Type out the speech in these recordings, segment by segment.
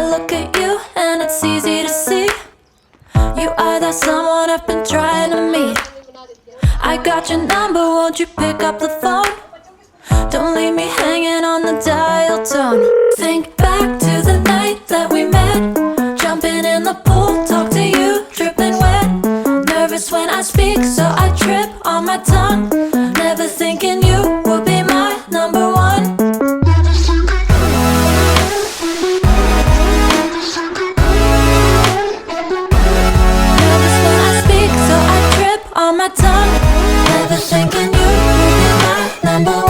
I look at you and it's easy to see you are that someone I've been trying to meet. I got your number, won't you pick up the phone? Don't leave me hanging on the dial tone. Think back to the night that we met, jumping in the pool, talk to you, dripping wet. Nervous when I speak, so I trip on my tongue. Never thinking you would be my number one. Nervous when I speak, so I trip on my tongue. Never thinking you would be my number one.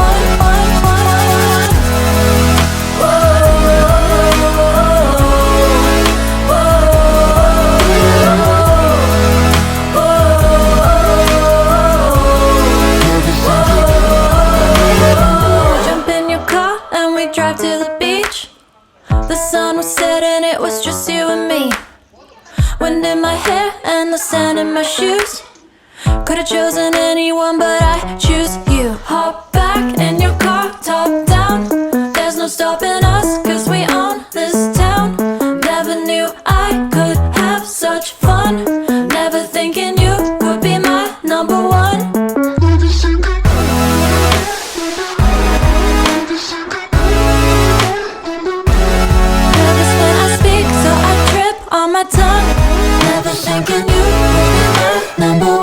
Drive to the beach. The sun was setting, it was just you and me. Wind in my hair and the sand in my shoes. Could've chosen anyone, but I choose you. Hop back in your car, top down. There's no stopping us, cause we own this town. Never knew I could have such fun. Never thinking you would be my number one. On my tongue, never thinking you would be my number one.